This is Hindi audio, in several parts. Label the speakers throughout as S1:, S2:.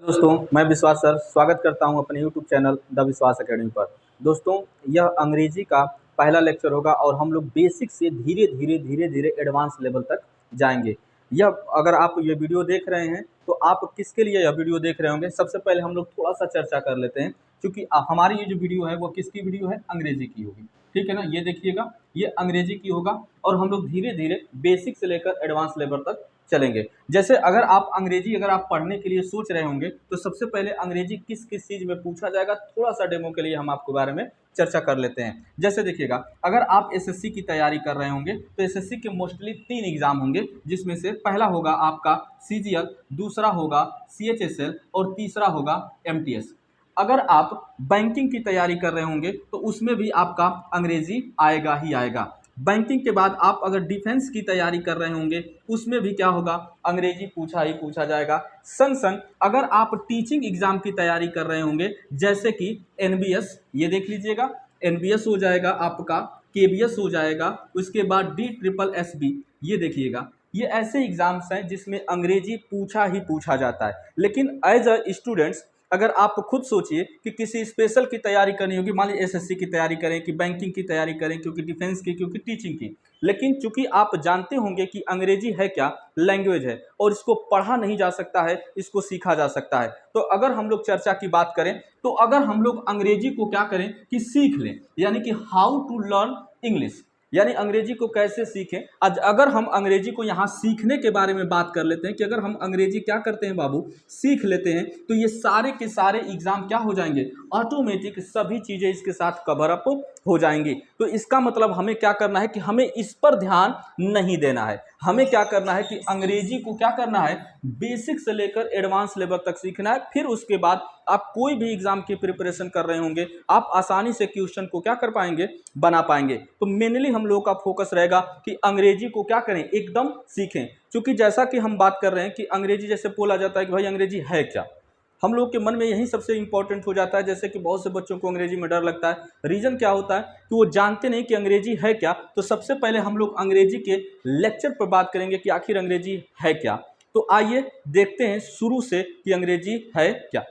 S1: दोस्तों, मैं विश्वास सर स्वागत करता हूं अपने YouTube चैनल द विश्वास एकेडमी पर। दोस्तों, यह अंग्रेजी का पहला लेक्चर होगा और हम लोग बेसिक से धीरे धीरे एडवांस लेवल तक जाएंगे। यह अगर आप ये वीडियो देख रहे हैं तो आप किसके लिए यह वीडियो देख रहे होंगे? सबसे पहले हम लोग थोड़ा सा चर्चा कर लेते हैं, क्योंकि हमारी ये जो वीडियो है वो किसकी वीडियो है? अंग्रेजी की होगी। ठीक है ना? ये देखिएगा, ये अंग्रेजी की होगा और हम लोग धीरे धीरे बेसिक से लेकर एडवांस लेवल तक चलेंगे। जैसे अगर आप पढ़ने के लिए सोच रहे होंगे तो सबसे पहले अंग्रेजी किस किस चीज़ में पूछा जाएगा, थोड़ा सा डेमो के लिए हम आपके बारे में चर्चा कर लेते हैं। जैसे देखिएगा, अगर आप एसएससी की तैयारी कर रहे होंगे तो एसएससी के मोस्टली 3 एग्जाम होंगे, जिसमें से पहला होगा आपका सीजीएल, दूसरा होगा सीएचएसएल और तीसरा होगा एमटीएस। अगर आप बैंकिंग की तैयारी कर रहे होंगे तो उसमें भी आपका अंग्रेजी आएगा ही आएगा। बैंकिंग के बाद आप अगर डिफेंस की तैयारी कर रहे होंगे उसमें भी क्या होगा? अंग्रेजी पूछा ही पूछा जाएगा। संग संग अगर आप टीचिंग एग्जाम की तैयारी कर रहे होंगे, जैसे कि एनबीएस, ये देख लीजिएगा, एनबीएस हो जाएगा आपका, केबीएस हो जाएगा, उसके बाद डी ट्रिपल एस बी, ये देखिएगा, ये ऐसे एग्जाम्स हैं जिसमें अंग्रेजी पूछा ही पूछा जाता है। लेकिन एज अ स्टूडेंट्स अगर आप खुद सोचिए कि किसी स्पेशल की तैयारी करनी होगी, मान लीजिए एसएससी की तैयारी करें कि बैंकिंग की तैयारी करें, क्योंकि डिफेंस की, क्योंकि टीचिंग की, लेकिन चूंकि आप जानते होंगे कि अंग्रेजी है क्या? लैंग्वेज है और इसको पढ़ा नहीं जा सकता है, इसको सीखा जा सकता है। तो अगर हम लोग चर्चा की बात करें तो अगर हम लोग अंग्रेजी को क्या करें कि सीख लें, यानी कि हाउ टू लर्न इंग्लिश, यानी अंग्रेजी को कैसे सीखें। आज अगर हम अंग्रेजी को यहाँ सीखने के बारे में बात कर लेते हैं कि अगर हम अंग्रेजी क्या करते हैं बाबू, सीख लेते हैं, तो ये सारे के सारे एग्जाम क्या हो जाएंगे? ऑटोमेटिक सभी चीज़ें इसके साथ कवर अप हो जाएंगी। तो इसका मतलब हमें क्या करना है कि हमें इस पर ध्यान नहीं देना है। हमें क्या करना है कि अंग्रेजी को क्या करना है? बेसिक से लेकर एडवांस लेवल तक सीखना है। फिर उसके बाद आप कोई भी एग्जाम की प्रिपरेशन कर रहे होंगे, आप आसानी से क्वेश्चन को क्या कर पाएंगे? बना पाएंगे। तो मेनली हम लोगों का फोकस रहेगा कि अंग्रेजी को क्या करें? एकदम सीखें। क्योंकि जैसा कि हम बात कर रहे हैं कि अंग्रेजी, जैसे बोला जाता है कि भाई अंग्रेजी है क्या, हम लोग के मन में यही सबसे इंपॉर्टेंट हो जाता है। जैसे कि बहुत से बच्चों को अंग्रेजी में डर लगता है। रीजन क्या होता है कि वो जानते नहीं कि अंग्रेजी है क्या। तो सबसे पहले हम लोग अंग्रेजी के लेक्चर पर बात करेंगे कि आखिर अंग्रेजी है क्या। तो आइए देखते हैं शुरू से कि अंग्रेजी है क्या।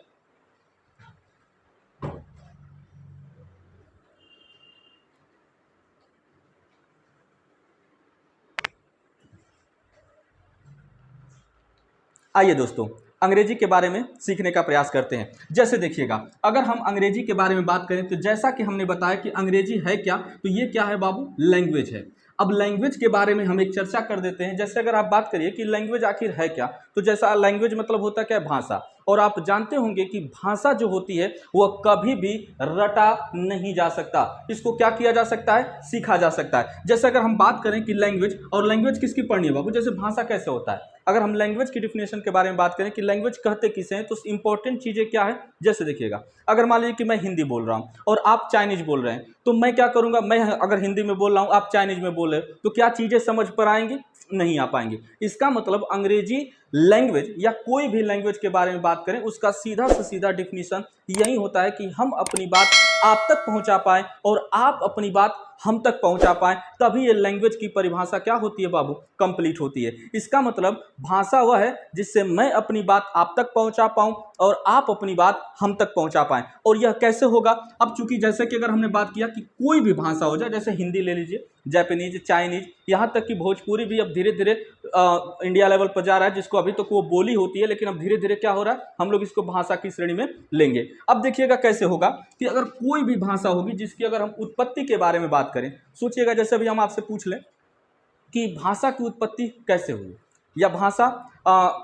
S1: आइए दोस्तों, अंग्रेजी के बारे में सीखने का प्रयास करते हैं। जैसे देखिएगा, अगर हम अंग्रेजी के बारे में बात करें तो जैसा कि हमने बताया कि अंग्रेजी है क्या, तो ये क्या है बाबू? लैंग्वेज है। अब लैंग्वेज के बारे में हम एक चर्चा कर देते हैं। जैसे अगर आप बात करिए कि लैंग्वेज आखिर है क्या, तो जैसा लैंग्वेज मतलब होता क्या है? भाषा। और आप जानते होंगे कि भाषा जो होती है वह कभी भी रटा नहीं जा सकता। इसको क्या किया जा सकता है? सीखा जा सकता है। जैसे अगर हम बात करें कि लैंग्वेज, और लैंग्वेज किसकी पढ़नी है बाबू? जैसे भाषा कैसे होता है, अगर हम लैंग्वेज की डिफिनेशन के बारे में बात करें कि लैंग्वेज कहते किसे हैं, तो इंपॉर्टेंट चीज़ें क्या है? जैसे देखिएगा, अगर मान लीजिए कि मैं हिंदी बोल रहा हूँ और आप चाइनीज बोल रहे हैं, तो मैं क्या करूँगा? मैं अगर हिंदी में बोल रहा हूँ, आप चाइनीज में बोल रहे हो, तो क्या चीज़ें समझ पर आएंगी? नहीं आ पाएंगे। इसका मतलब अंग्रेजी लैंग्वेज या कोई भी लैंग्वेज के बारे में बात करें, उसका सीधा से सीधा डिफिनीशन यही होता है कि हम अपनी बात आप तक पहुंचा पाएं और आप अपनी बात हम तक पहुंचा पाएं, तभी ये लैंग्वेज की परिभाषा क्या होती है बाबू? कंप्लीट होती है। इसका मतलब भाषा वह है जिससे मैं अपनी बात आप तक पहुंचा पाऊं और आप अपनी बात हम तक पहुंचा पाएं। और यह कैसे होगा? अब चूंकि जैसे कि अगर हमने बात किया कि कोई भी भाषा हो जाए, जैसे हिंदी ले लीजिए, जापानीज, चाइनीज, यहाँ तक कि भोजपुरी भी अब धीरे धीरे इंडिया लेवल पर जा रहा है, जिसको अभी तक वो बोली होती है, लेकिन अब धीरे धीरे क्या हो रहा है? हम लोग इसको भाषा की श्रेणी में लेंगे। अब देखिएगा कैसे होगा कि अगर कोई भी भाषा होगी जिसकी अगर हम उत्पत्ति के बारे में बात करें, सोचिएगा जैसे अभी हम आपसे पूछ लें कि भाषा की उत्पत्ति कैसे हुई या भाषा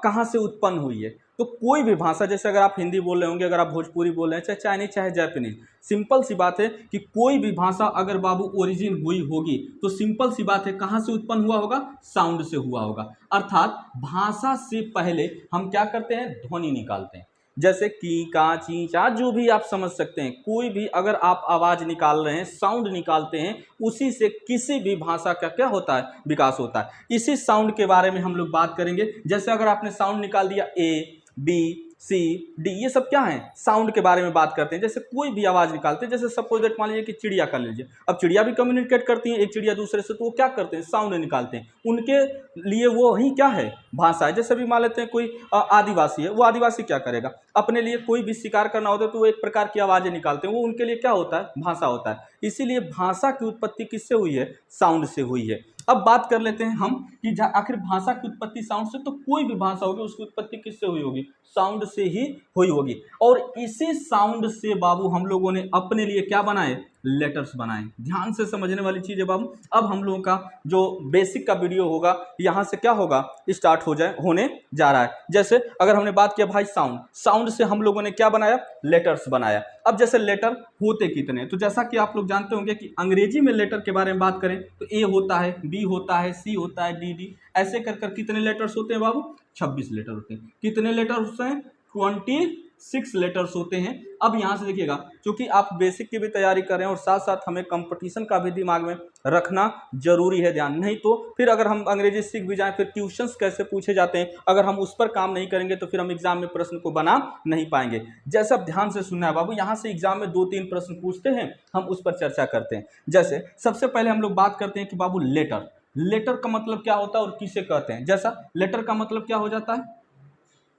S1: कहाँ से उत्पन्न हुई है, तो कोई भी भाषा, जैसे अगर आप हिंदी बोल रहे होंगे, अगर आप भोजपुरी बोल रहे हैं, चाहे चाइनीज चाहे जापानीज, सिंपल सी बात है कि कोई भी भाषा अगर बाबू ओरिजिन हुई होगी तो सिंपल सी बात है कहाँ से उत्पन्न हुआ होगा? साउंड से हुआ होगा। अर्थात भाषा से पहले हम क्या करते हैं? ध्वनि निकालते हैं। जैसे की, का, ची, चा, जो भी आप समझ सकते हैं, कोई भी अगर आप आवाज़ निकाल रहे हैं, साउंड निकालते हैं, उसी से किसी भी भाषा का क्या होता है? विकास होता है। इसी साउंड के बारे में हम लोग बात करेंगे। जैसे अगर आपने साउंड निकाल दिया ए, बी, सी, डी, ये सब क्या है, साउंड के बारे में बात करते हैं। जैसे कोई भी आवाज़ निकालते हैं, जैसे सपोज दैट मान लीजिए कि चिड़िया कर लीजिए, अब चिड़िया भी कम्युनिकेट करती हैं एक चिड़िया दूसरे से, तो वो क्या करते हैं, साउंड निकालते हैं। उनके लिए वो ही क्या है, भाषा है। जैसे भी मान लेते हैं कोई आदिवासी है, वो आदिवासी क्या करेगा, अपने लिए कोई भी शिकार करना होता है तो वो एक प्रकार की आवाज़ें निकालते हैं, वो उनके लिए क्या होता है, भाषा होता है। इसीलिए भाषा की उत्पत्ति किससे हुई है, साउंड से हुई है। अब बात कर लेते हैं हम कि आखिर भाषा की उत्पत्ति साउंड से, तो कोई भी भाषा होगी उसकी उत्पत्ति किससे हुई होगी, साउंड से ही हुई होगी। और इसी साउंड से बाबू हम लोगों ने अपने लिए क्या बनाए, लेटर्स बनाए। ध्यान से समझने वाली चीज़ है बाबू। अब हम लोगों का जो बेसिक का वीडियो होगा यहाँ से क्या होगा, स्टार्ट होने जा रहा है। जैसे अगर हमने बात किया भाई साउंड से हम लोगों ने क्या बनाया, लेटर्स बनाया। अब जैसे लेटर होते कितने, तो जैसा कि आप लोग जानते होंगे कि अंग्रेजी में लेटर के बारे में बात करें तो ए होता है, बी होता है, सी होता है, डी, ऐसे कर कर कितने लेटर्स होते हैं बाबू, 26 लेटर होते हैं। कितने लेटर होते हैं, 26 लेटर्स होते हैं। अब यहाँ से देखिएगा, क्योंकि आप बेसिक की भी तैयारी कर रहे हैं और साथ साथ हमें कंपटीशन का भी दिमाग में रखना जरूरी है, ध्यान नहीं तो फिर अगर हम अंग्रेजी सीख भी जाएं, फिर ट्यूशंस कैसे पूछे जाते हैं, अगर हम उस पर काम नहीं करेंगे तो फिर हम एग्जाम में प्रश्न को बना नहीं पाएंगे। जैसे अब ध्यान से सुनना है बाबू, यहाँ से एग्जाम में 2-3 प्रश्न पूछते हैं, हम उस पर चर्चा करते हैं। जैसे सबसे पहले हम लोग बात करते हैं कि बाबू लेटर का मतलब क्या होता है और किसे कहते हैं। जैसा लेटर का मतलब क्या हो जाता है,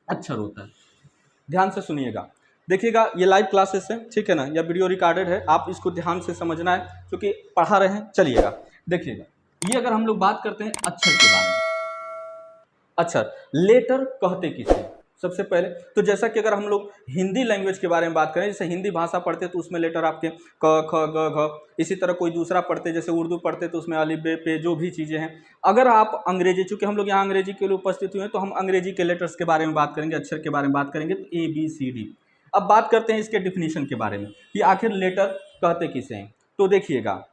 S1: अक्षर होता है। ध्यान से सुनिएगा, देखिएगा, ये लाइव क्लासेस है, ठीक है ना, या वीडियो रिकॉर्डेड है, आप इसको ध्यान से समझना है क्योंकि पढ़ा रहे हैं। चलिएगा देखिएगा, ये अगर हम लोग बात करते हैं अक्षर के बारे में, अक्षर लेटर कहते किसे, सबसे पहले तो जैसा कि अगर हम लोग हिंदी लैंग्वेज के बारे में बात करें, जैसे हिंदी भाषा पढ़ते तो उसमें लेटर आपके क ख ग घ, इसी तरह कोई दूसरा पढ़ते जैसे उर्दू पढ़ते तो उसमें अलिफ बे पे जो भी चीज़ें हैं। अगर आप अंग्रेजी, चूँकि हम लोग यहाँ अंग्रेजी के लिए उपस्थित हुए हैं तो हम अंग्रेजी के लेटर्स के बारे में बात करेंगे, अक्षर के बारे में बात करेंगे, तो ABCD। अब बात करते हैं इसके डिफिनीशन के बारे में कि आखिर लेटर कहते किसे हैं। तो देखिएगा,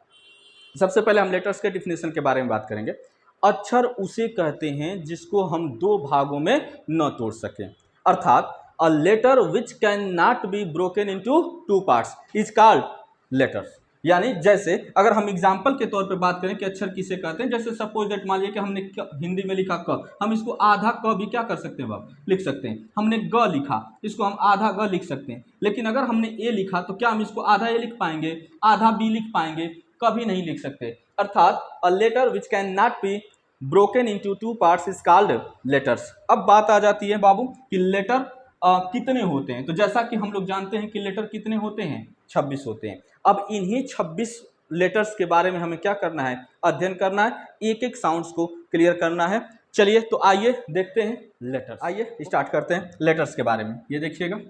S1: सबसे पहले हम लेटर्स के डिफिनीशन के बारे में बात करेंगे। अक्षर उसे कहते हैं जिसको हम 2 भागों में न तोड़ सकें, अर्थात a letter which can not be broken into 2 parts is called letters. यानी जैसे अगर हम एग्जाम्पल के तौर पे बात करें कि अक्षर किसे कहते हैं, जैसे सपोज दैट मान लीजिए कि हमने हिंदी में लिखा क, हम इसको आधा क भी क्या कर सकते हैं बाब, लिख सकते हैं। हमने ग लिखा, इसको हम आधा ग लिख सकते हैं। लेकिन अगर हमने ए लिखा तो क्या हम इसको आधा ए लिख पाएंगे, आधा बी लिख पाएंगे, कभी नहीं लिख सकते। अर्थात a letter which can not be broken into 2 parts is called letters. अब बात आ जाती है बाबू कि लेटर कितने होते हैं। तो जैसा कि हम लोग जानते हैं कि लेटर कितने होते हैं, 26 होते हैं। अब इन्हीं 26 लेटर्स के बारे में हमें क्या करना है, अध्ययन करना है, एक एक साउंड्स को क्लियर करना है। चलिए तो आइए देखते हैं लेटर्स, आइए स्टार्ट करते हैं लेटर्स के बारे में। ये देखिएगा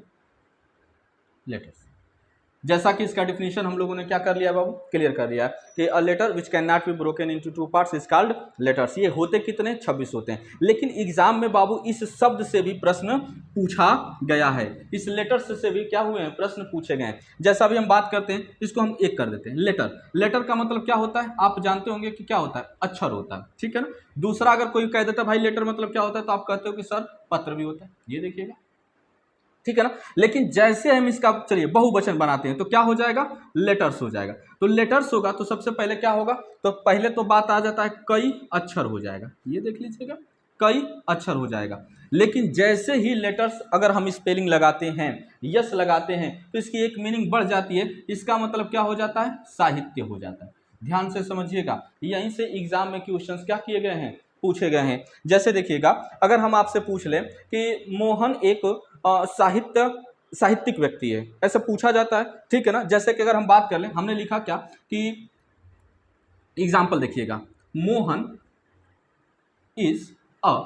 S1: लेटर्स, जैसा कि इसका डिफिनीशन हम लोगों ने क्या कर लिया बाबू, क्लियर कर लिया कि a letter which can not be broken into 2 parts is called letters. ये होते कितने, 26 होते हैं। लेकिन एग्जाम में बाबू इस शब्द से भी प्रश्न पूछा गया है, इस लेटर्स से भी क्या हुए हैं, प्रश्न पूछे गए हैं। जैसा भी हम बात करते हैं, इसको हम एक कर देते हैं। लेटर का मतलब क्या होता है, आप जानते होंगे कि क्या होता है, अक्षर होता है, ठीक है ना। दूसरा अगर कोई कह देता है भाई लेटर मतलब क्या होता है, तो आप कहते हो कि सर पत्र भी होता है, ये देखिएगा, ठीक है ना। लेकिन जैसे हम इसका चलिए बहुवचन बनाते हैं तो क्या हो जाएगा, लेटर्स हो जाएगा। तो लेटर्स होगा तो सबसे पहले क्या होगा, तो पहले तो बात आ जाता है कई अक्षर हो जाएगा, ये देख लीजिएगा, कई अक्षर हो जाएगा। लेकिन जैसे ही लेटर्स अगर हम स्पेलिंग लगाते हैं, यस लगाते हैं, तो इसकी एक मीनिंग बढ़ जाती है, इसका मतलब क्या हो जाता है, साहित्य हो जाता है। ध्यान से समझिएगा, यहीं से एग्जाम में क्वेश्चंस क्या किए गए हैं, पूछे गए हैं। जैसे देखिएगा, अगर हम आपसे पूछ लें कि मोहन एक साहित्यिक व्यक्ति है, ऐसा पूछा जाता है, ठीक है ना। जैसे कि अगर हम बात कर लें, हमने लिखा क्या कि एग्जाम्पल देखिएगा, Mohan is a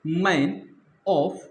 S1: man of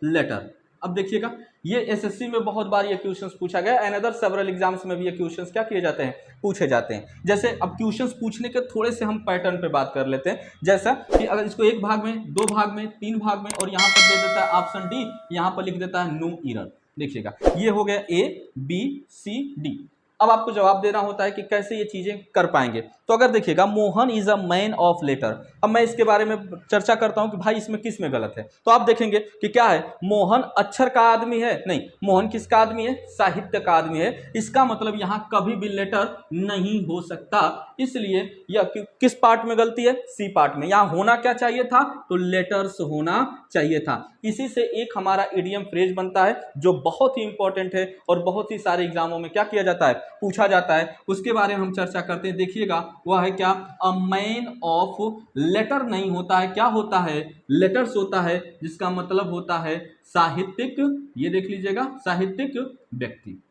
S1: letter. अब देखिएगा, ये एसएससी में बहुत बार ये क्वेश्चंस पूछा गया, एंड अदर सेवरल एग्जाम्स में भी ये क्वेश्चंस क्या किए जाते हैं, पूछे जाते हैं। जैसे अब क्वेश्चंस पूछने के थोड़े से हम पैटर्न पे बात कर लेते हैं। जैसा कि अगर इसको एक भाग में, 2 भाग में, 3 भाग में, और यहाँ पर दे देता है ऑप्शन डी, यहाँ पर लिख देता है नो एरर। देखिएगा, ये हो गया A B C D, अब आपको जवाब देना होता है कि कैसे ये चीजें कर पाएंगे। तो अगर देखिएगा, Mohan is a man of letter, अब मैं इसके बारे में चर्चा करता हूं कि भाई इसमें किस में गलत है। तो आप देखेंगे कि क्या है, मोहन अक्षर का आदमी है, नहीं, मोहन किसका आदमी है, साहित्य का आदमी है। इसका मतलब यहां कभी भी लेटर नहीं हो सकता, इसलिए यह किस पार्ट में गलती है, सी पार्ट में। यहां होना क्या चाहिए था, तो लेटर्स होना चाहिए था। इसी से एक हमारा इडियम फ्रेज बनता है जो बहुत ही इंपॉर्टेंट है और बहुत ही सारे एग्जामों में क्या किया जाता है, पूछा जाता है। उसके बारे में हम चर्चा करते हैं। देखिएगा वह है क्या, अ मैन ऑफ लेटर नहीं होता है, क्या होता है, लेटर्स होता है, जिसका मतलब होता है साहित्यिक, ये देख लीजिएगा, साहित्यिक व्यक्ति।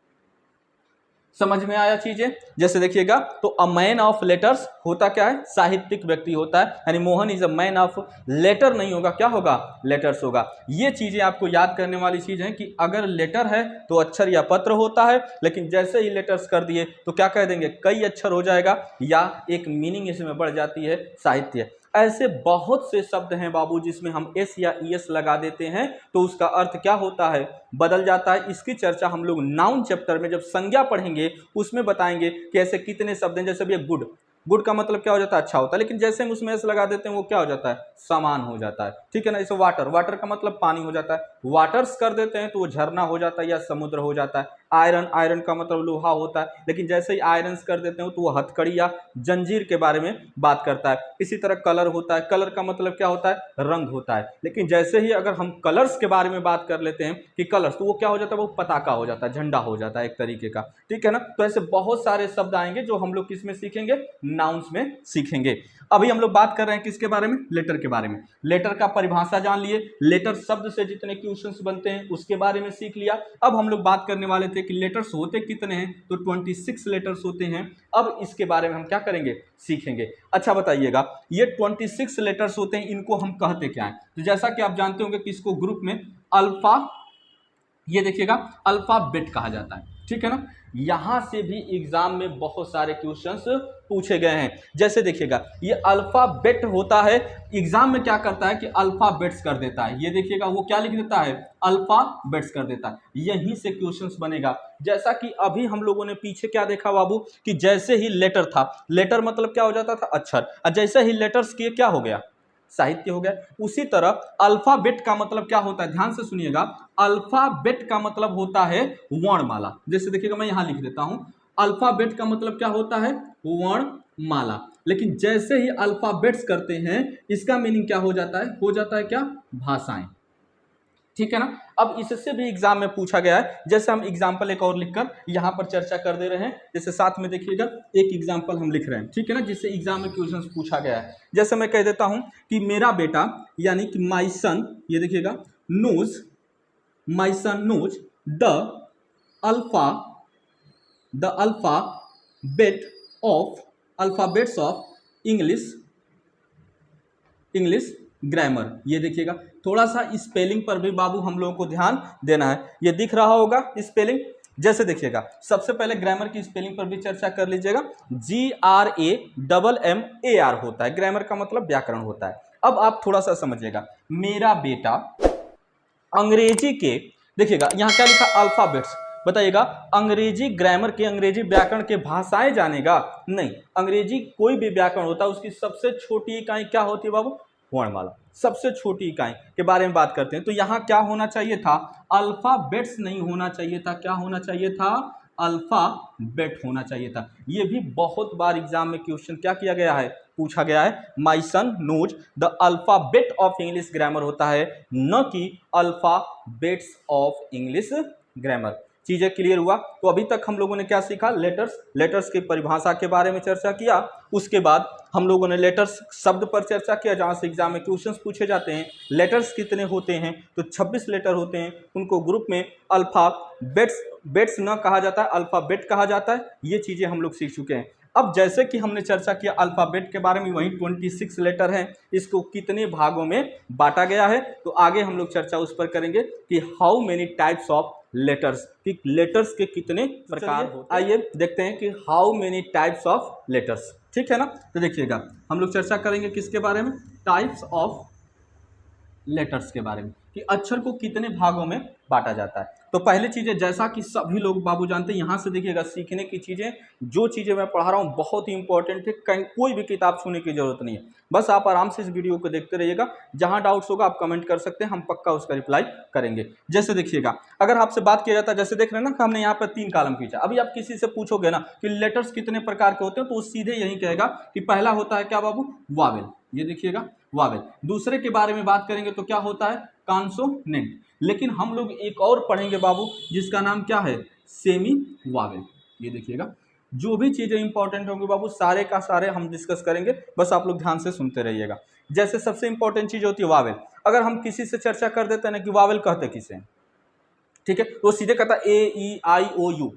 S1: समझ में आया चीजें। जैसे देखिएगा, तो अ मैन ऑफ लेटर्स होता क्या है, साहित्यिक व्यक्ति होता है, यानी Mohan is a man of letter नहीं होगा, क्या होगा, लेटर्स होगा। ये चीजें आपको याद करने वाली चीज है कि अगर लेटर है तो अक्षर या पत्र होता है, लेकिन जैसे ही लेटर्स कर दिए तो क्या कह देंगे, कई अक्षर हो जाएगा, या एक मीनिंग इसमें बढ़ जाती है, साहित्य। ऐसे बहुत से शब्द हैं बाबू जिसमें हम एस या ईएस लगा देते हैं तो उसका अर्थ क्या होता है, बदल जाता है। इसकी चर्चा हम लोग नाउन चैप्टर में जब संज्ञा पढ़ेंगे उसमें बताएंगे कि ऐसे कितने शब्द हैं। जैसे भी गुड, गुड का मतलब क्या हो जाता है, अच्छा होता है, लेकिन जैसे हम उसमें एस लगा देते हैं वो क्या हो जाता है, समान हो जाता है, ठीक है ना। जैसे वाटर, वाटर का मतलब पानी हो जाता है, वाटर्स कर देते हैं तो वो झरना हो जाता है या समुद्र हो जाता है। आयरन, आयरन का मतलब लोहा होता है, लेकिन जैसे ही आयरन्स कर देते हैं तो वो हथकड़ी या जंजीर के बारे में बात करता है। इसी तरह कलर होता है, कलर का मतलब क्या होता है, रंग होता है, लेकिन जैसे ही अगर हम कलर्स के बारे में बात कर लेते हैं कि कलर्स, तो वो क्या हो जाता है, वो पताका हो जाता है, झंडा हो जाता है एक तरीके का, ठीक है ना। तो ऐसे बहुत सारे शब्द आएंगे जो हम लोग किस में सीखेंगे, नाउन्स में सीखेंगे। अभी हम लोग बात कर रहे हैं किसके बारे में, लेटर के बारे में। लेटर का परिभाषा जान लिए, लेटर शब्द से जितने क्वेश्चंस बनते हैं उसके बारे में सीख लिया। अब हम लोग बात करने वाले थे कि लेटर्स होते कितने हैं, तो 26 लेटर्स होते हैं। अब इसके बारे में हम क्या करेंगे, सीखेंगे। अच्छा बताइएगा, ये 26 लेटर्स होते हैं, इनको हम कहते क्या हैं। तो जैसा कि आप जानते होंगे कि इसको ग्रुप में अल्फा, ये देखिएगा अल्फाबेट कहा जाता है, ठीक है ना। यहां से भी एग्जाम में बहुत सारे क्वेश्चंस पूछे गए हैं। जैसे देखिएगा, ये अल्फाबेट होता है, एग्जाम में क्या करता है कि अल्फाबेट्स कर देता है, ये देखिएगा वो क्या लिख देता है, अल्फाबेट्स कर देता है। यहीं से क्वेश्चंस बनेगा। जैसा कि अभी हम लोगों ने पीछे क्या देखा बाबू, कि जैसे ही लेटर था, लेटर मतलब क्या हो जाता था, अक्षर, और जैसे ही लेटर्स किए क्या हो गया, साहित्य हो गया। उसी तरह अल्फाबेट का मतलब क्या होता है, ध्यान से सुनिएगा, अल्फाबेट का मतलब होता है वर्णमाला। जैसे देखिएगा मैं यहां लिख देता हूं, अल्फाबेट का मतलब क्या होता है, वर्णमाला। लेकिन जैसे ही अल्फाबेट्स करते हैं इसका मीनिंग क्या हो जाता है, क्या, भाषाएं, ठीक है ना। अब इससे भी एग्जाम में पूछा गया है। जैसे हम एग्जाम्पल एक और लिखकर यहां पर चर्चा कर दे रहे हैं। जैसे साथ में देखिएगा एक एग्जाम्पल हम लिख रहे हैं, ठीक है ना, जिससे एग्जाम में क्वेश्चन पूछा गया है। जैसे मैं कह देता हूं कि मेरा बेटा, यानी कि माई सन, ये देखिएगा, knows, my son knows the alpha, bet of, alphabets of English, grammar. ये देखिएगा, थोड़ा सा स्पेलिंग पर भी बाबू हम लोगों को ध्यान देना है। ये दिख रहा होगा स्पेलिंग। जैसे देखिएगा, सबसे पहले ग्रामर की स्पेलिंग पर भी चर्चा कर लीजिएगा। GRAMMAR होता है, ग्रामर का मतलब व्याकरण होता है। अब आप थोड़ा सा समझिएगा, मेरा बेटा अंग्रेजी के, देखिएगा यहां क्या लिखा, अल्फाबेट्स। बताइएगा, अंग्रेजी ग्रामर के, अंग्रेजी व्याकरण के भाषाएं जानेगा, नहीं, अंग्रेजी कोई भी व्याकरण होता है उसकी सबसे छोटी इकाई क्या होती है बाबू, वर्णमाला। सबसे छोटी इकाई के बारे में बात करते हैं तो यहां क्या होना चाहिए था, अल्फाबेट्स नहीं होना चाहिए था, क्या होना चाहिए था, अल्फाबेट होना चाहिए था। ये भी बहुत बार एग्जाम में क्वेश्चन क्या किया गया है, पूछा गया है। My son knows the alphabet of English grammar होता है, न कि अल्फाबेट्स ऑफ इंग्लिश ग्रामर। चीजें क्लियर हुआ। तो अभी तक हम लोगों ने क्या सीखा, लेटर्स, लेटर्स की परिभाषा के बारे में चर्चा किया। उसके बाद हम लोगों ने लेटर्स शब्द पर चर्चा किया, जहां से एग्जाम में क्वेश्चंस पूछे जाते हैं। लेटर्स कितने होते हैं, तो 26 लेटर होते हैं, उनको ग्रुप में अल्फाबेट्स, बेट्स न कहा जाता है, अल्फाबेट कहा जाता है। ये चीजें हम लोग सीख चुके हैं। अब जैसे कि हमने चर्चा किया अल्फाबेट के बारे में, वहीं 26 लेटर हैं, इसको कितने भागों में बांटा गया है, तो आगे हम लोग चर्चा उस पर करेंगे कि how many types of letters, कि लेटर्स के कितने प्रकार होते हैं। आइए देखते हैं कि how many types of letters, ठीक है ना। तो देखिएगा, हम लोग चर्चा करेंगे किसके बारे में, टाइप्स ऑफ लेटर्स के बारे में, कि अक्षर को कितने भागों में बांटा जाता है। तो पहली चीज़ है, जैसा कि सभी लोग बाबू जानते हैं, यहाँ से देखिएगा सीखने की चीज़ें, जो चीज़ें मैं पढ़ा रहा हूँ बहुत ही इंपॉर्टेंट है, कहीं कोई भी किताब छूने की जरूरत नहीं है, बस आप आराम से इस वीडियो को देखते रहिएगा। जहाँ डाउट्स होगा आप कमेंट कर सकते हैं, हम पक्का उसका रिप्लाई करेंगे। जैसे देखिएगा, अगर आपसे बात किया जाता है, जैसे देख रहे हैं ना, हमने यहाँ पर 3 कॉलम खींचा। अभी आप किसी से पूछोगे ना कि लेटर्स कितने प्रकार के होते हैं, तो वो सीधे यही कहेगा कि पहला होता है क्या बाबू, वावेल, ये देखिएगा वावेल। दूसरे के बारे में बात करेंगे तो क्या होता है, कॉन्सोनेंट। लेकिन हम लोग एक और पढ़ेंगे बाबू जिसका नाम क्या है, सेमी वावेल। ये देखिएगा, जो भी चीजें इंपॉर्टेंट होंगी बाबू सारे का सारे हम डिस्कस करेंगे, बस आप लोग ध्यान से सुनते रहिएगा। जैसे सबसे इंपॉर्टेंट चीज होती है वावेल। अगर हम किसी से चर्चा कर देते हैं ना कि वावेल कहते किसे हैं, ठीक है, तो सीधे कहता ए ई आई ओ यू।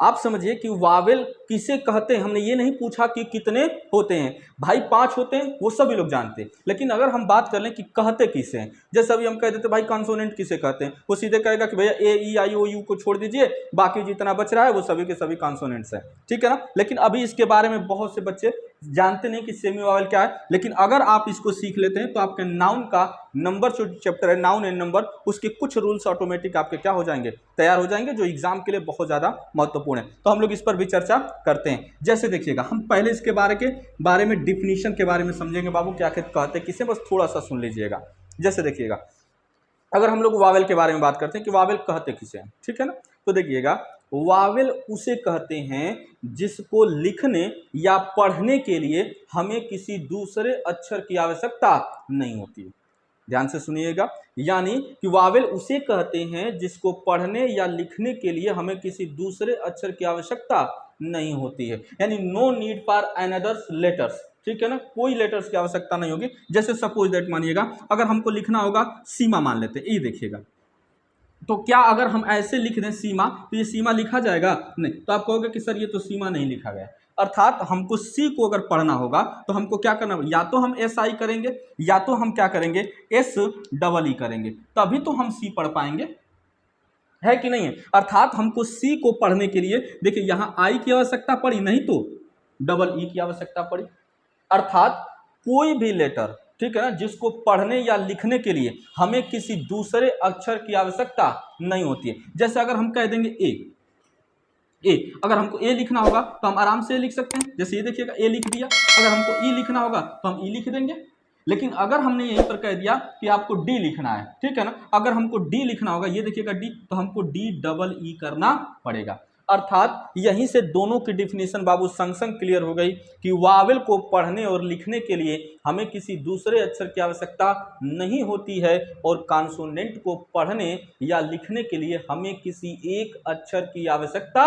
S1: आप समझिए कि वावेल किसे कहते हैं, हमने ये नहीं पूछा कि कितने होते हैं, भाई 5 होते हैं वो सभी लोग जानते हैं। लेकिन अगर हम बात कर लें कि कहते किसे हैं, जैसे अभी हम कह देते भाई कॉन्सोनेंट किसे कहते हैं, वो सीधे कहेगा कि भैया ए ई आई ओ यू को छोड़ दीजिए, बाकी जितना बच रहा है वो सभी के सभी कॉन्सोनेंट्स हैं, ठीक है ना। लेकिन अभी इसके बारे में बहुत से बच्चे जानते नहीं कि सेमी वावेल क्या है। लेकिन अगर आप इसको सीख लेते हैं तो आपके नाउन का नंबर जो चैप्टर है, नाउन एंड नंबर, उसके कुछ रूल्स ऑटोमेटिक आपके क्या हो जाएंगे, तैयार हो जाएंगे, जो एग्जाम के लिए बहुत ज़्यादा महत्वपूर्ण है। तो हम लोग इस पर भी चर्चा करते हैं। जैसे देखिएगा, हम पहले इसके बारे में डिफिनीशन के बारे में समझेंगे बाबू, क्या कहते हैं किसे, बस थोड़ा सा सुन लीजिएगा। जैसे देखिएगा, अगर हम लोग वावेल के बारे में बात करते हैं कि वावेल कहते किसे हैं, ठीक है ना, तो देखिएगा वावेल उसे कहते हैं जिसको लिखने या पढ़ने के लिए हमें किसी दूसरे अक्षर की आवश्यकता नहीं होती है। ध्यान से सुनिएगा, यानी कि वावेल उसे कहते हैं जिसको पढ़ने या लिखने के लिए हमें किसी दूसरे अक्षर की आवश्यकता नहीं होती है, यानी no need for another's letters, ठीक है ना, कोई लेटर्स की आवश्यकता नहीं होगी। जैसे सपोज दैट मानिएगा, अगर हमको लिखना होगा सीमा, मान लेते हैं, ये देखिएगा, तो क्या अगर हम ऐसे लिख दें सीमा, तो ये सीमा लिखा जाएगा नहीं, तो आप कहोगे कि सर ये तो सीमा नहीं लिखा गया। अर्थात हमको सी को अगर पढ़ना होगा तो हमको क्या करना होगा, या तो हम एस आई करेंगे, या तो हम क्या करेंगे, एस डबल ई करेंगे, तभी तो हम सी पढ़ पाएंगे, है कि नहीं है। अर्थात हमको सी को पढ़ने के लिए देखिए यहाँ आई की आवश्यकता पड़ी, नहीं तो डबल ई की आवश्यकता पड़ी। अर्थात कोई भी लेटर, ठीक है ना, जिसको पढ़ने या लिखने के लिए हमें किसी दूसरे अक्षर की आवश्यकता नहीं होती है। जैसे अगर हम कह देंगे ए, अगर हमको ए लिखना होगा तो हम आराम से लिख सकते हैं, जैसे ये देखिएगा ए लिख दिया। अगर हमको ई लिखना होगा तो हम ई लिख देंगे। लेकिन अगर हमने यहीं पर कह दिया कि आपको डी लिखना है, ठीक है ना, अगर हमको डी लिखना होगा, ये देखिएगा डी, तो हमको डी डबल ई करना पड़ेगा। अर्थात यहीं से दोनों की डिफिनीशन बाबू संग संग क्लियर हो गई कि वावेल को पढ़ने और लिखने के लिए हमें किसी दूसरे अक्षर की आवश्यकता नहीं होती है, और कॉन्सोनेंट को पढ़ने या लिखने के लिए हमें किसी एक अक्षर की आवश्यकता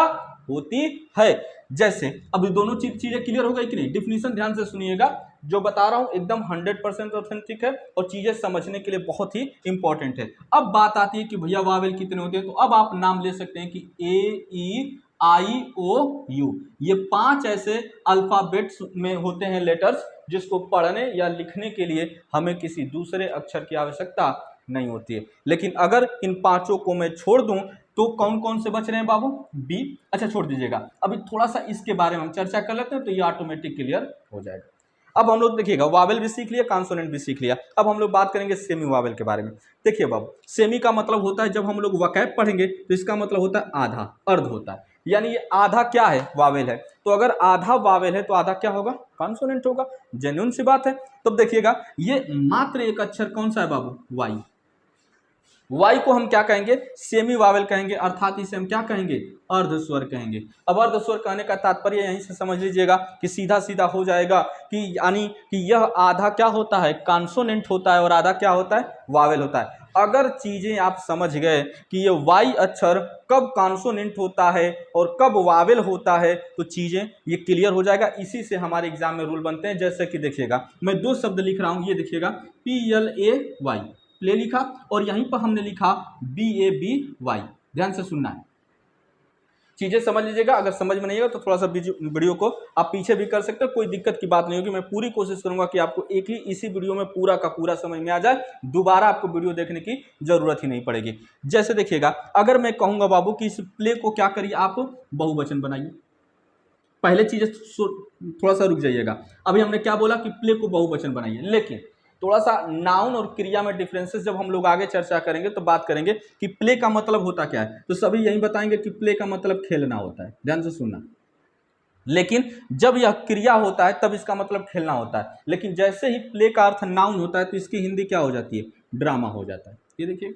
S1: होती है। जैसे अभी दोनों चीजें क्लियर हो गई कि नहीं, डिफिनीशन ध्यान से सुनिएगा, जो बता रहा हूं एकदम 100% ऑथेंटिक है और चीजें समझने के लिए बहुत ही इंपॉर्टेंट है। अब बात आती है कि भैया वावेल कितने होते हैं, तो अब आप नाम ले सकते हैं कि ए ई आई ओ यू, ये 5 ऐसे अल्फाबेट्स में होते हैं लेटर्स, जिसको पढ़ने या लिखने के लिए हमें किसी दूसरे अक्षर की आवश्यकता नहीं होती है। लेकिन अगर इन 5 को मैं छोड़ दूं तो कौन कौन से बच रहे हैं बाबू, बी, अच्छा छोड़ दीजिएगा, अभी थोड़ा सा इसके बारे में हम चर्चा कर लेते हैं तो ये ऑटोमेटिक क्लियर हो जाएगा। अब हम लोग देखिएगा वावेल भी सीख लिया, कॉन्सोनेंट भी सीख लिया, अब हम लोग बात करेंगे सेमी वावेल के बारे में। देखिए बाबू, सेमी का मतलब होता है, जब हम लोग वकैब पढ़ेंगे तो इसका मतलब होता है आधा, अर्ध होता है, यानी ये आधा क्या है, वावेल है। तो अगर आधा वावेल है तो आधा क्या होगा, कॉन्सोनेंट होगा, जेन्युइन सी बात है। तब देखिएगा ये मात्र एक अक्षर कौन सा है बाबू, वाई। वाई को हम क्या कहेंगे, सेमी वावेल कहेंगे, अर्थात इसे हम क्या कहेंगे, अर्धस्वर कहेंगे। अब अर्धस्वर कहने का तात्पर्य यहीं से समझ लीजिएगा कि सीधा सीधा हो जाएगा कि यानी कि यह आधा क्या होता है, कॉन्सोनेंट होता है, और आधा क्या होता है, वावेल होता है। अगर चीजें आप समझ गए कि ये वाई अक्षर कब कॉन्सोनेंट होता है और कब वावेल होता है, तो चीजें ये क्लियर हो जाएगा। इसी से हमारे एग्जाम में रूल बनते हैं। जैसे कि देखिएगा, मैं 2 शब्द लिख रहा हूं, ये देखिएगा PLAY, प्ले लिखा, और यहीं पर हमने लिखा BABY। ध्यान से सुनना है, चीजें समझ लीजिएगा। अगर समझ में नहीं आएगा तो थोड़ा सा वीडियो को आप पीछे भी कर सकते हो, कोई दिक्कत की बात नहीं होगी। मैं पूरी कोशिश करूंगा कि आपको एक ही इसी वीडियो में पूरा का पूरा समझ में आ जाए, दोबारा आपको वीडियो देखने की जरूरत ही नहीं पड़ेगी। जैसे देखिएगा, अगर मैं कहूंगा बाबू कि इस प्ले को क्या करिए, आप बहुवचन बनाइए, पहले चीजें थोड़ा सा रुक जाइएगा। अभी हमने क्या बोला कि प्ले को बहुवचन बनाइए, लेकिन थोड़ा सा नाउन और क्रिया में डिफरेंसेस जब हम लोग आगे चर्चा करेंगे तो बात करेंगे कि प्ले का मतलब होता क्या है। तो सभी यही बताएंगे कि प्ले का मतलब खेलना होता है, ध्यान से सुनना। लेकिन जब यह क्रिया होता है तब इसका मतलब खेलना होता है। लेकिन जैसे ही प्ले का अर्थ नाउन होता है तो इसकी हिंदी क्या हो जाती है, ड्रामा हो जाता है। ये देखिए,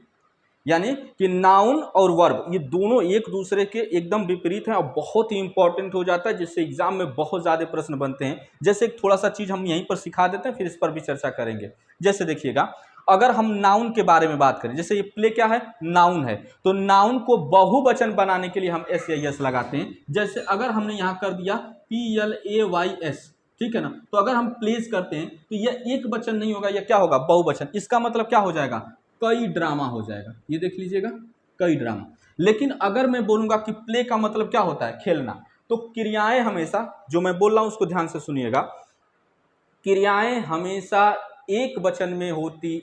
S1: यानी कि नाउन और वर्ब ये दोनों एक दूसरे के एकदम विपरीत हैं और बहुत ही इंपॉर्टेंट हो जाता है, जिससे एग्जाम में बहुत ज़्यादा प्रश्न बनते हैं। जैसे थोड़ा सा चीज़ हम यहीं पर सिखा देते हैं, फिर इस पर भी चर्चा करेंगे। जैसे देखिएगा, अगर हम नाउन के बारे में बात करें, जैसे ये प्ले क्या है, नाउन है, तो नाउन को बहुवचन बनाने के लिए हम एस या यस लगाते हैं। जैसे अगर हमने यहाँ कर दिया PLAYS, ठीक है ना, तो अगर हम प्लेस करते हैं तो यह एक वचन नहीं होगा, यह क्या होगा, बहुवचन। इसका मतलब क्या हो जाएगा, कई ड्रामा हो जाएगा। ये देख लीजिएगा, कई ड्रामा। लेकिन अगर मैं बोलूंगा कि प्ले का मतलब क्या होता है, खेलना, तो क्रियाएं हमेशा, जो मैं बोल रहा हूं उसको ध्यान से सुनिएगा, क्रियाएं हमेशा एक वचन में होती,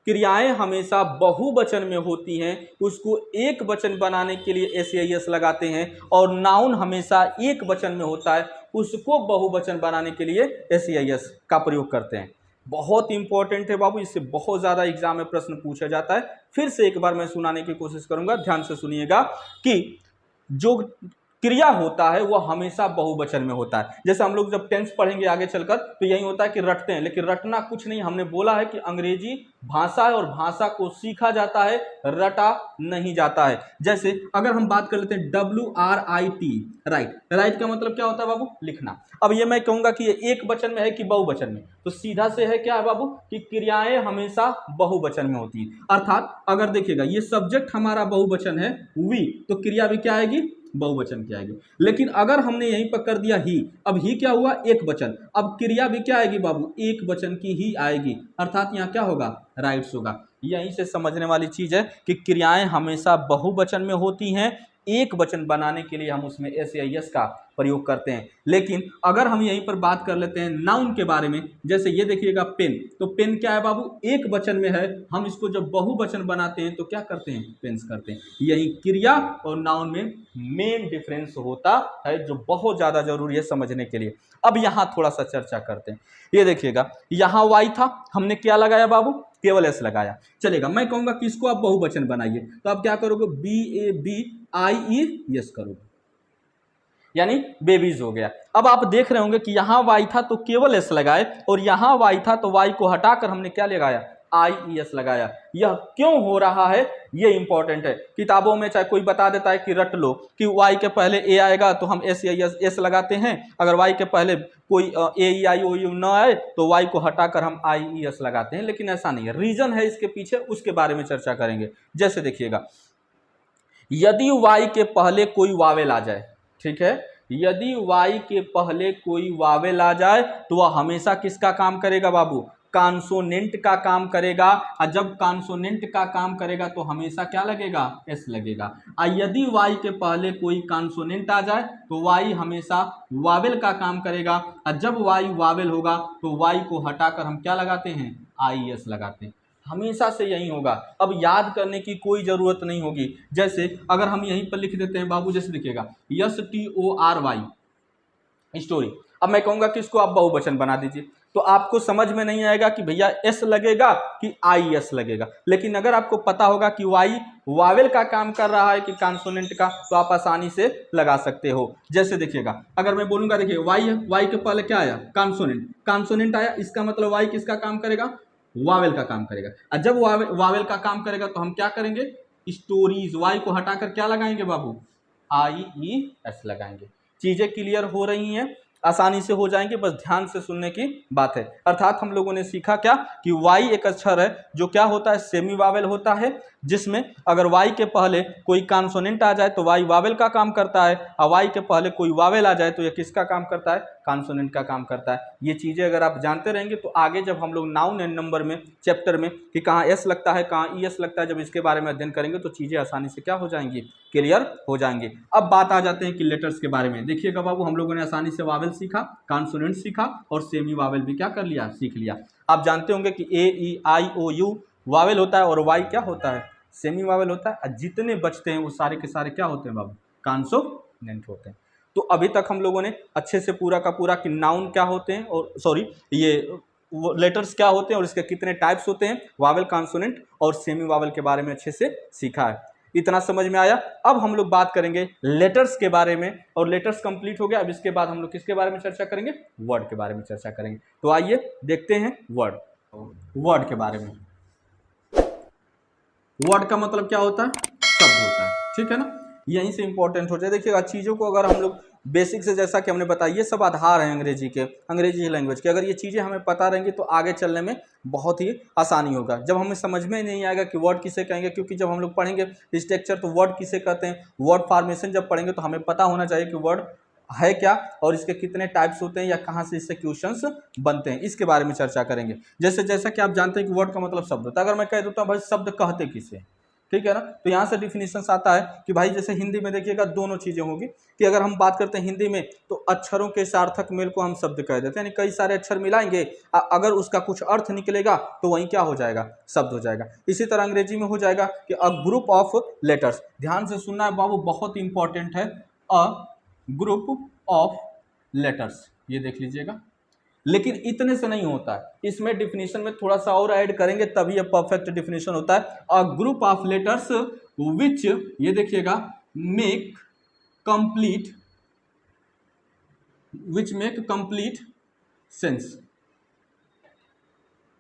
S1: क्रियाएं हमेशा बहुवचन में होती हैं, उसको एक वचन बनाने के लिए एस या यस लगाते हैं। और नाउन हमेशा एक वचन में होता है, उसको बहुवचन बनाने के लिए एस या यस का प्रयोग करते हैं। बहुत इंपॉर्टेंट है बाबू, इससे बहुत ज़्यादा एग्जाम में प्रश्न पूछा जाता है। फिर से एक बार मैं सुनाने की कोशिश करूंगा, ध्यान से सुनिएगा कि जो क्रिया होता है वह हमेशा बहुवचन में होता है। जैसे हम लोग जब टेंस पढ़ेंगे आगे चलकर तो यही होता है कि रटते हैं, लेकिन रटना कुछ नहीं, हमने बोला है कि अंग्रेजी भाषा है और भाषा को सीखा जाता है, रटा नहीं जाता है। जैसे अगर हम बात कर लेते हैं WRIT, राइट, राइट का मतलब क्या होता है बाबू, लिखना। अब ये मैं कहूंगा कि ये एक वचन में है कि बहुवचन में, तो सीधा से है क्या है बाबू, कि क्रियाएं हमेशा बहुवचन में होती है। अर्थात अगर देखिएगा ये सब्जेक्ट हमारा बहुवचन है वी, तो क्रिया भी क्या आएगी, बहुवचन की आएगी। लेकिन अगर हमने यहीं पर कर दिया ही, अब ही क्या हुआ, एक वचन, अब क्रिया भी क्या आएगी बाबू, एक वचन की ही आएगी। अर्थात यहाँ क्या होगा, राइट्स होगा। यहीं से समझने वाली चीज है कि क्रियाएं हमेशा बहुवचन में होती हैं, एक वचन बनाने के लिए हम उसमें एस या यस का प्रयोग करते हैं। लेकिन अगर हम यहीं पर बात कर लेते हैं नाउन के बारे में, जैसे ये देखिएगा पेन, तो पेन क्या है बाबू, एक वचन में है, हम इसको जब बहुवचन बनाते हैं तो क्या करते हैं, पेन्स करते हैं। यही क्रिया और नाउन में मेन डिफरेंस होता है, जो बहुत ज्यादा जरूरी है समझने के लिए। अब यहाँ थोड़ा सा चर्चा करते हैं। ये देखिएगा, यहाँ वाई था, हमने क्या लगाया बाबू, केवल एस लगाया, चलेगा। मैं कहूंगा कि इसको आप बहुवचन बनाइए, तो आप क्या करोगे, BABIE करोगे, यानी बेबीज हो गया। अब आप देख रहे होंगे कि यहाँ वाई था तो केवल एस लगाए, और यहाँ वाई था तो वाई को हटाकर हमने क्या लगाया, IES लगाया। यह क्यों हो रहा है, ये इंपॉर्टेंट है। किताबों में चाहे कोई बता देता है कि रट लो कि वाई के पहले ए आएगा तो हम एस या एस लगाते हैं, अगर वाई के पहले कोई AEIOU न आए तो वाई को हटाकर हम IES लगाते हैं, लेकिन ऐसा नहीं है। रीजन है इसके पीछे, उसके बारे में चर्चा करेंगे। जैसे देखिएगा, यदि वाई के पहले कोई वावेल आ जाए, ठीक है, यदि वाई के पहले कोई वावेल आ जाए तो वह हमेशा किसका काम करेगा बाबू, कॉन्सोनेंट का काम करेगा। और जब कॉन्सोनेंट का काम करेगा तो हमेशा क्या लगेगा, एस लगेगा। और यदि वाई के पहले कोई कॉन्सोनेंट आ जाए तो वाई हमेशा वावेल का काम करेगा, और जब वाई वावेल होगा तो वाई को हटाकर हम क्या लगाते हैं, IES लगाते हैं। हमेशा से यही होगा, अब याद करने की कोई जरूरत नहीं होगी। जैसे अगर हम यहीं पर लिख देते हैं बाबू, जैसे दिखेगा STORY स्टोरी, अब मैं कहूंगा कि इसको आप बहुवचन बना दीजिए, तो आपको समझ में नहीं आएगा कि भैया एस लगेगा कि IES लगेगा। लेकिन अगर आपको पता होगा कि वाई वावेल का काम कर रहा है कि कॉन्सोनेंट का, तो आप आसानी से लगा सकते हो। जैसे देखिएगा, अगर मैं बोलूंगा, देखिए वाई है, वाई के पहले क्या आया, कॉन्सोनेंट, कॉन्सोनेंट आया, इसका मतलब वाई किसका काम करेगा, वावेल का काम करेगा। और जब वावेल का काम करेगा तो हम क्या करेंगे, स्टोरीज, वाई को हटाकर क्या लगाएंगे बाबू, IES लगाएंगे। चीजें क्लियर हो रही हैं, आसानी से हो जाएंगे, बस ध्यान से सुनने की बात है। अर्थात हम लोगों ने सीखा क्या कि वाई एक अक्षर है जो क्या होता है, सेमी वावेल होता है, जिसमें अगर वाई के पहले कोई कॉन्सोनेंट आ जाए तो वाई वावेल का काम करता है, और वाई के पहले कोई वावेल आ जाए तो यह किसका काम करता है, कॉन्सोनेंट का काम करता है। ये चीजें अगर आप जानते रहेंगे तो आगे जब हम लोग नाउन एंड नंबर में चैप्टर में कि कहाँ एस लगता है कहाँ ES लगता है, जब इसके बारे में अध्ययन करेंगे तो चीजें आसानी से क्या हो जाएंगी, क्लियर हो जाएंगे। अब बात आ जाते हैं कि लेटर्स के बारे में। देखिएगा बाबू, हम लोगों ने आसानी से वावेल सीखा, कॉन्सोनेंट सीखा, और सेमी वावेल भी क्या कर लिया, सीख लिया। आप जानते होंगे कि AEIOU वावेल होता है और वाई क्या होता है, सेमी वावेल होता है, और जितने बचते हैं वो सारे के सारे क्या होते हैं बाबू, कॉन्सोनेंट होते हैं। तो अभी तक हम लोगों ने अच्छे से पूरा का पूरा कि नाउन क्या होते हैं, और ये लेटर्स क्या होते हैं और इसके कितने टाइप्स होते हैं, वावेल, कॉन्सोनेंट और सेमी वावेल के बारे में अच्छे से सीखा है। इतना समझ में आया। अब हम लोग बात करेंगे लेटर्स के बारे में, और लेटर्स कंप्लीट हो गया। अब इसके बाद हम लोग किसके बारे में चर्चा करेंगे, वर्ड के बारे में चर्चा करेंगे। तो आइए देखते हैं वर्ड के बारे में। वर्ड का मतलब क्या होता है, शब्द होता है, ठीक है ना, यहीं से इंपॉर्टेंट हो जाए। देखिएगा चीज़ों को अगर हम लोग बेसिक से, जैसा कि हमने बताया, ये सब आधार है अंग्रेजी लैंग्वेज के। अगर ये चीज़ें हमें पता रहेंगी तो आगे चलने में बहुत ही आसानी होगा। जब हमें समझ में नहीं आएगा कि वर्ड किसे कहेंगे, क्योंकि जब हम लोग पढ़ेंगे स्ट्रक्चर तो वर्ड किसे कहते हैं, वर्ड फॉर्मेशन जब पढ़ेंगे तो हमें पता होना चाहिए कि वर्ड है क्या और इसके कितने टाइप्स होते हैं या कहाँ से इससे क्वेश्चंस बनते हैं, इसके बारे में चर्चा करेंगे। जैसा कि आप जानते हैं कि वर्ड का मतलब शब्द होता है। अगर मैं कह देता हूँ भाई शब्द कहते किसे, ठीक है ना, तो यहाँ से डिफिनेशन आता है कि भाई जैसे हिंदी में देखिएगा दोनों चीज़ें होगी कि अगर हम बात करते हैं हिंदी में तो अक्षरों के सार्थक मेल को हम शब्द कह देते हैं, यानी कई सारे अक्षर मिलाएंगे, अगर उसका कुछ अर्थ निकलेगा तो वही क्या हो जाएगा, शब्द हो जाएगा। इसी तरह अंग्रेजी में हो जाएगा कि अ ग्रुप ऑफ लेटर्स। ध्यान से सुनना है बाबू, बहुत इंपॉर्टेंट है, अ ग्रुप ऑफ लेटर्स, ये देख लीजिएगा। लेकिन इतने से नहीं होता है, इसमें डिफिनेशन में थोड़ा सा और ऐड करेंगे तभी यह परफेक्ट डिफिनेशन होता है। A group of letters which, ये देखिएगा, मेक कंप्लीट सेंस।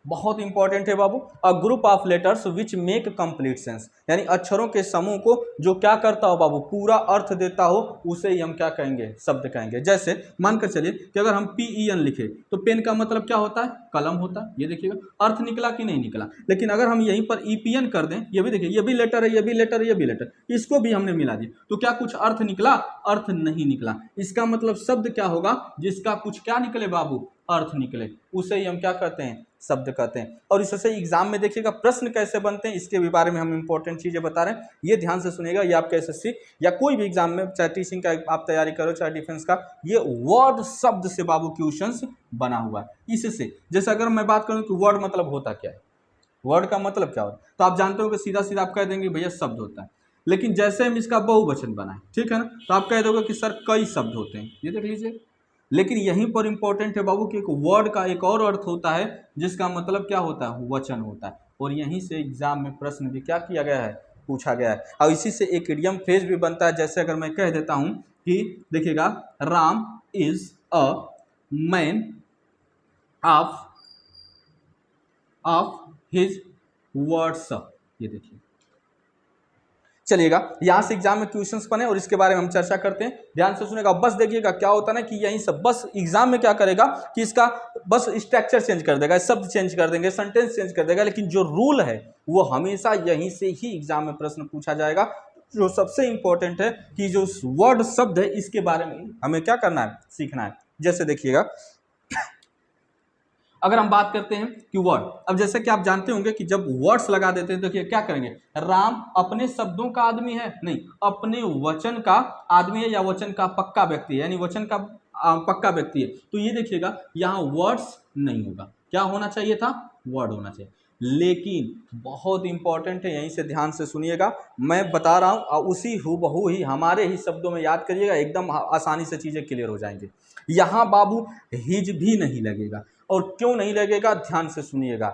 S1: बहुत इंपॉर्टेंट है बाबू, a group of letters which make complete sense, यानी अक्षरों के समूह को जो क्या करता हो बाबू, पूरा अर्थ देता हो, उसे ही हम क्या कहेंगे, शब्द कहेंगे। जैसे मानकर चलिए कि अगर हम PEN लिखे तो पेन का मतलब क्या होता है, कलम होता है, ये देखिएगा, अर्थ निकला कि नहीं निकला। लेकिन अगर हम यहीं पर EPN कर दें, ये भी देखिए, ये भी लेटर है, ये भी लेटर है, ये भी लेटर, इसको भी हमने मिला दिया, तो क्या कुछ अर्थ निकला, अर्थ नहीं निकला। इसका मतलब शब्द क्या होगा, जिसका कुछ क्या निकले बाबू, अर्थ निकले, उसे ही हम क्या कहते हैं, शब्द कहते हैं। और इससे एग्जाम में देखिएगा प्रश्न कैसे बनते हैं, इसके भी बारे में हम इंपॉर्टेंट चीजें बता रहे हैं, ये ध्यान से सुनिएगा। ये आपके SSC या कोई भी एग्जाम में, चाहे टीचिंग का आप तैयारी करो, चाहे डिफेंस का, ये वर्ड शब्द से बाबू क्वेश्चंस बना हुआ है। इससे जैसे अगर मैं बात करूं कि वर्ड मतलब होता क्या है, वर्ड का मतलब क्या होता है, तो आप जानते हो कि सीधा सीधा आप कह देंगे भैया शब्द होता है। लेकिन जैसे हम इसका बहुवचन बनाए, ठीक है ना, तो आप कह दोगे कि सर कई शब्द होते हैं, ये देख लीजिए। लेकिन यहीं पर इंपॉर्टेंट है बाबू कि एक वर्ड का एक और अर्थ होता है जिसका मतलब क्या होता है, वचन होता है। और यहीं से एग्जाम में प्रश्न भी क्या किया गया है, पूछा गया है। और इसी से एक इडियम फ्रेज भी बनता है। जैसे अगर मैं कह देता हूं कि देखिएगा, Ram is a man of his words, ये देखिए। चलिएगा, यहां से एग्जाम में क्वेश्चंस बने और इसके बारे में हम चर्चा करते हैं। ध्यान से सुनेगा, बस देखिएगा क्या होता है ना कि यहीं से बस एग्जाम में क्या करेगा कि इसका बस स्ट्रक्चर चेंज कर देगा, शब्द चेंज कर देंगे, सेंटेंस चेंज कर देगा, लेकिन जो रूल है वो हमेशा यहीं से ही एग्जाम में प्रश्न पूछा जाएगा। जो सबसे इंपॉर्टेंट है कि जो वर्ड शब्द है इसके बारे में हमें क्या करना है, सीखना है। जैसे देखिएगा, अगर हम बात करते हैं कि वर्ड, अब जैसे कि आप जानते होंगे कि जब वर्ड्स लगा देते हैं तो क्या करेंगे, राम अपने शब्दों का आदमी है, नहीं, अपने वचन का आदमी है या वचन का पक्का व्यक्ति है, यानी वचन का पक्का व्यक्ति है। तो ये देखिएगा यहाँ वर्ड्स नहीं होगा, क्या होना चाहिए था, वर्ड होना चाहिए। लेकिन बहुत इंपॉर्टेंट है, यहीं से ध्यान से सुनिएगा, मैं बता रहा हूँ उसी हूबहू ही हमारे ही शब्दों में याद करिएगा, एकदम आसानी से चीजें क्लियर हो जाएंगी। यहाँ बाबू हिज भी नहीं लगेगा। और क्यों नहीं लगेगा, ध्यान से सुनिएगा,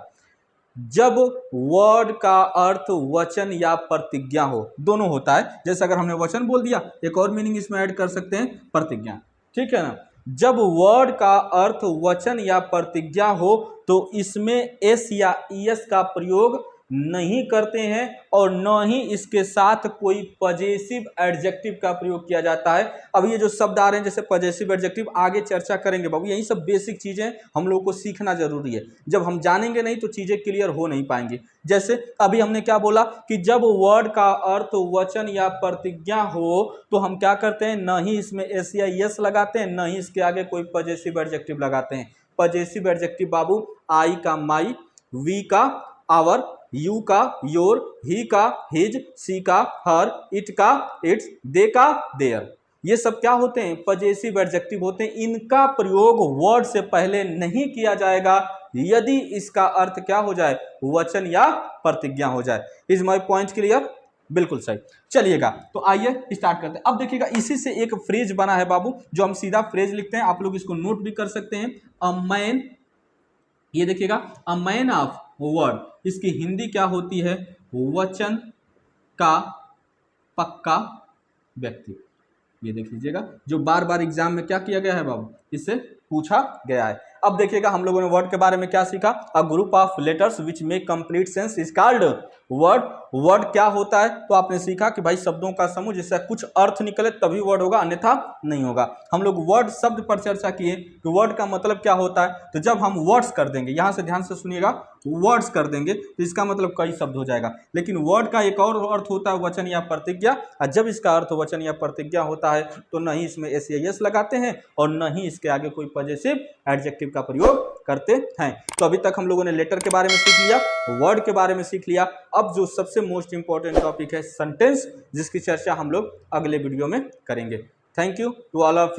S1: जब वर्ड का अर्थ वचन या प्रतिज्ञा हो, दोनों होता है। जैसे अगर हमने वचन बोल दिया, एक और मीनिंग इसमें ऐड कर सकते हैं, प्रतिज्ञा, ठीक है ना। जब वर्ड का अर्थ वचन या प्रतिज्ञा हो तो इसमें एस या ईएस का प्रयोग नहीं करते हैं और न ही इसके साथ कोई पजेसिव एडजेक्टिव का प्रयोग किया जाता है। अब ये जो शब्द आ रहे हैं जैसे पजेसिव एडजेक्टिव, आगे चर्चा करेंगे बाबू, यही सब बेसिक चीजें हम लोगों को सीखना जरूरी है। जब हम जानेंगे नहीं तो चीजें क्लियर हो नहीं पाएंगी। जैसे अभी हमने क्या बोला कि जब वर्ड का अर्थ वचन या प्रतिज्ञा हो तो हम क्या करते हैं, न ही इसमें एस या यस लगाते हैं, न ही इसके आगे कोई पजेसिव एडजेक्टिव लगाते हैं। पजेसिव एडजेक्टिव बाबू, आई का माई, वी का आवर, यू का योर, ही का हिज, सी का हर, इट का इट्स, दे का देयर, ये सब क्या होते हैं, पजेसिव एडजेक्टिव होते हैं। इनका प्रयोग वर्ड से पहले नहीं किया जाएगा यदि इसका अर्थ क्या हो जाए, वचन या प्रतिज्ञा हो जाए। इज माय पॉइंट क्लियर, बिल्कुल सही। चलिएगा, तो आइए स्टार्ट करते हैं। अब देखिएगा, इसी से एक फ्रेज बना है बाबू, जो हम सीधा फ्रेज लिखते हैं, आप लोग इसको नोट भी कर सकते हैं। अ मैन ये देखिएगा अ मैन ऑफ वर्ड, इसकी हिंदी क्या होती है? वचन का पक्का व्यक्ति। ये देख लीजिएगा, जो बार बार एग्जाम में क्या किया गया है बाबू, इससे पूछा गया है। अब देखिएगा हम लोगों ने वर्ड के बारे में क्या सीखा? अ group of letters which make complete sense is called word. Word क्या होता है? तो आपने सीखा कि भाई शब्दों का समूह जिससे कुछ अर्थ निकले तभी वर्ड होगा, अन्यथा नहीं होगा। हम लोग वर्ड शब्द पर चर्चा किए कि वर्ड का मतलब क्या होता है। तो जब हम वर्ड्स कर देंगे, यहां से ध्यान से सुनिएगा, वर्ड्स कर देंगे तो इसका मतलब कई शब्द हो जाएगा। लेकिन वर्ड का एक और अर्थ होता है वचन या प्रतिज्ञा, और जब इसका अर्थ वचन या प्रतिज्ञा होता है तो न ही इसमें एस या एस लगाते हैं और न ही इसके आगे कोई पॉजिटिव एडजेक्टिव का प्रयोग करते हैं। तो अभी तक हम लोगों ने लेटर के बारे में सीख लिया, वर्ड के बारे में सीख लिया। अब जो सबसे मोस्ट इंपॉर्टेंट टॉपिक है सेंटेंस, जिसकी चर्चा हम लोग अगले वीडियो में करेंगे। Thank you to all of you.